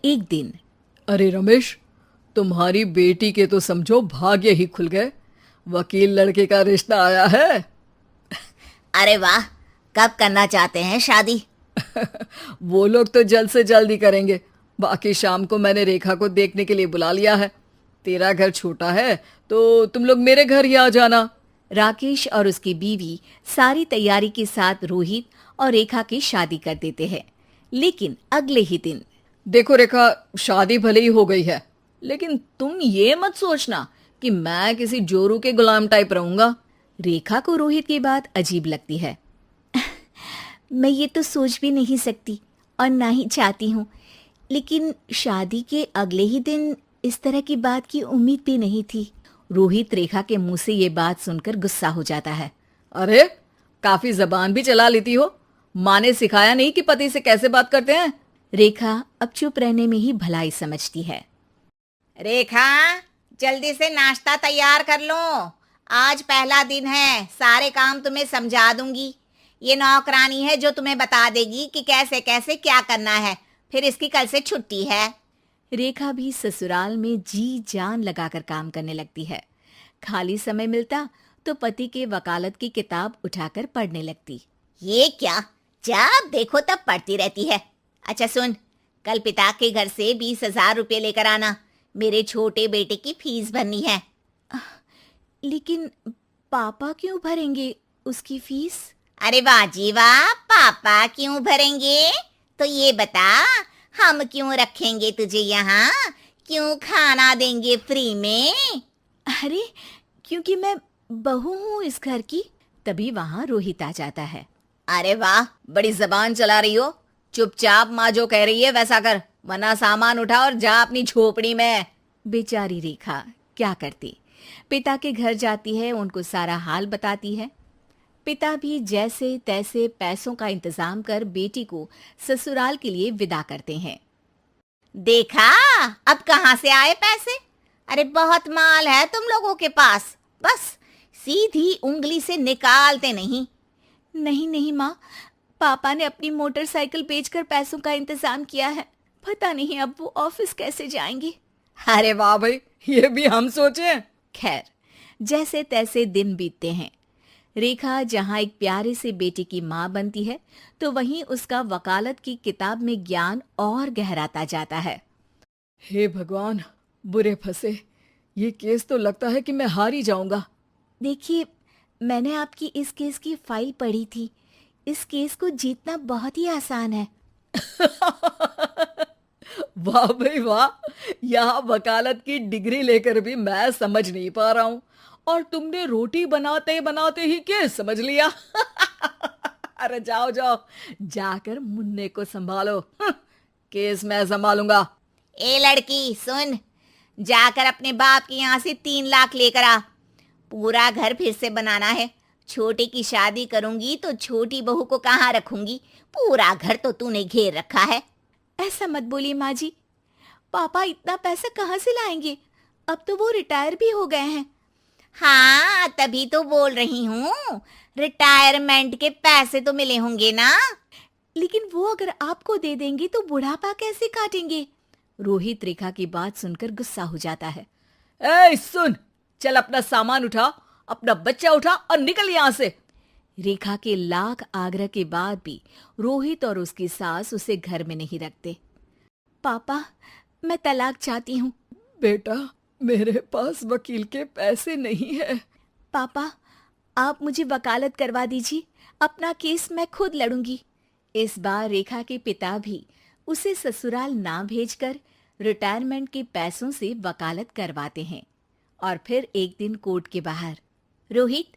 एक दिन। अरे रमेश, तुम्हारी बेटी के तो समझो भाग्य ही खुल गए। वकील लड़के का रिश्ता आया है। अरे वाह, कब करना चाहते हैं शादी? वो लोग तो जल्द से जल्द ही करेंगे। बाकी शाम को मैंने रेखा को देखने के लिए बुला लिया है। तेरा घर छोटा है तो तुम लोग मेरे घर ही आ जाना। राकेश और उसकी बीवी सारी तैयारी के साथ रोहित और रेखा की शादी कर देते हैं। लेकिन अगले ही दिन। देखो रेखा, शादी भले ही हो गई है, लेकिन तुम ये मत सोचना कि मैं किसी जोरू के गुलाम टाइप रहूंगा। रेखा को रोहित की बात अजीब लगती है। मैं ये तो सोच भी नहीं सकती और ना ही चाहती हूँ, लेकिन शादी के अगले ही दिन इस तरह की बात की उम्मीद भी नहीं थी। रोहित रेखा के मुंह से ये बात सुनकर गुस्सा हो जाता है। अरे, काफी जबान भी चला लेती हो। माँ ने सिखाया नहीं कि पति से कैसे बात करते हैं? रेखा अब चुप रहने में ही भलाई समझती है। रेखा, जल्दी से नाश्ता तैयार कर लो। आज पहला दिन है, सारे काम तुम्हें समझा दूंगी। ये नौकरानी है जो तुम्हें बता देगी कि कैसे कैसे क्या करना है। फिर इसकी कल से छुट्टी है। रेखा भी ससुराल में जी जान लगाकर काम करने लगती है। खाली समय मिलता तो पति के वकालत की किताब उठाकर पढ़ने लगती। ये क्या, जब देखो तब पढ़ती रहती है। अच्छा सुन, कल पिता के घर से 20,000 रुपये लेकर आना। मेरे छोटे बेटे की फीस भरनी है। लेकिन पापा क्यों भरेंगे उसकी फीस? अरे वाह जी वाह, पापा क्यों भरेंगे? तो ये बता, हम क्यों रखेंगे तुझे यहाँ? क्यों खाना देंगे फ्री में? अरे, क्योंकि मैं बहू हूँ इस घर की। तभी वहाँ रोहित आ जाता है। अरे वाह, बड़ी जबान चला रही हो। चुपचाप माँ जो कह रही है वैसा कर, वरना सामान उठा और जा अपनी झोपड़ी में। बेचारी रेखा क्या करती। पिता के घर जाती है, उनको सारा हाल बताती है। पिता भी जैसे तैसे पैसों का इंतजाम कर बेटी को ससुराल के लिए विदा करते हैं। देखा, अब कहाँ से आए पैसे? अरे बहुत माल है तुम लोगों के पास, बस सीधी उंगली से निकालते नहीं। नहीं नहीं माँ, पापा ने अपनी मोटरसाइकिल बेचकर पैसों का इंतजाम किया है। पता नहीं अब वो ऑफिस कैसे जाएंगे। अरे वाह भाई, ये भी हम सोचे। खैर, जैसे तैसे दिन बीतते हैं। रेखा जहाँ एक प्यारे से बेटे की माँ बनती है, तो वहीं उसका वकालत की किताब में ज्ञान और गहराता जाता है। हे भगवान, बुरे फंसे। ये केस तो लगता है कि मैं हार ही जाऊंगा। देखिए, मैंने आपकी इस केस की फाइल पढ़ी थी। इस केस को जीतना बहुत ही आसान है। वाह भाई वाह, यहाँ वकालत की डिग्री लेकर भी मैं समझ नहीं पा रहा हूँ, और तुमने रोटी बनाते बनाते ही केस समझ लिया। अरे जाओ जाओ, जाकर मुन्ने को संभालो। केस मैं संभालूंगा। ए लड़की सुन, जाकर अपने बाप के यहाँ से 3 लाख लेकर आ। पूरा घर फिर से बनाना है। छोटे की शादी करूंगी तो छोटी बहू को कहाँ रखूंगी? पूरा घर तो तूने घेर रखा है। ऐसा मत बोलिए माँ जी। पापा इतना पैसा कहाँ से लाएंगे? अब तो वो रिटायर भी हो गए हैं। हाँ, तभी तो बोल रही हूँ, रिटायरमेंट के पैसे तो मिले होंगे ना। लेकिन वो अगर आपको दे देंगे तो बुढ़ापा कैसे काटेंगे? रोहित रेखा की बात सुनकर गुस्सा हो जाता है। ए सुन, चल अपना सामान उठा, अपना बच्चा उठा और निकल यहाँ से। रेखा के लाख आग्रह के बाद भी रोहित और उसकी सास उसे घर में नहीं रखते। पापा, मैं तलाक चाहती हूँ। बेटा, मेरे पास वकील के पैसे नहीं है। पापा, आप मुझे वकालत करवा दीजिए। अपना केस मैं खुद लड़ूंगी। इस बार रेखा के पिता भी उसे ससुराल ना भेजकर रिटायरमेंट के पैसों से वकालत करवाते हैं। और फिर एक दिन कोर्ट के बाहर, रोहित,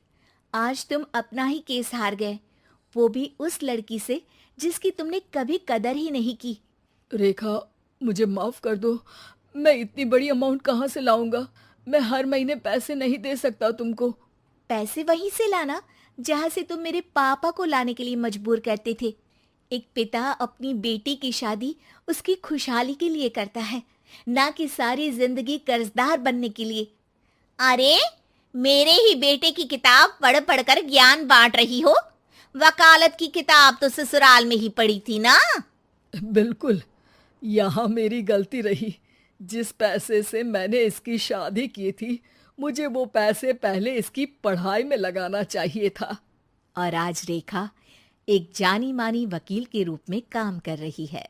आज तुम अपना ही केस हार गए, वो भी उस लड़की से जिसकी तुमने कभी कदर ही नहीं की। रेखा, मुझे माफ कर दो। मैं इतनी बड़ी अमाउंट कहाँ से लाऊंगा? मैं हर महीने पैसे नहीं दे सकता तुमको। पैसे वहीं से लाना जहाँ से तुम मेरे पापा को लाने के लिए मजबूर करते थे। एक पिता अपनी बेटी की शादी उसकी खुशहाली के लिए करता है, ना कि सारी जिंदगी कर्जदार बनने के लिए। अरे, मेरे ही बेटे की किताब पढ़ पढ़ कर ज्ञान बांट रही हो। वकालत की किताब तो ससुराल में ही पढ़ी थी ना। बिल्कुल, यहाँ मेरी गलती रही। जिस पैसे से मैंने इसकी शादी की थी, मुझे वो पैसे पहले इसकी पढ़ाई में लगाना चाहिए था। और आज रेखा एक जानी मानी वकील के रूप में काम कर रही है।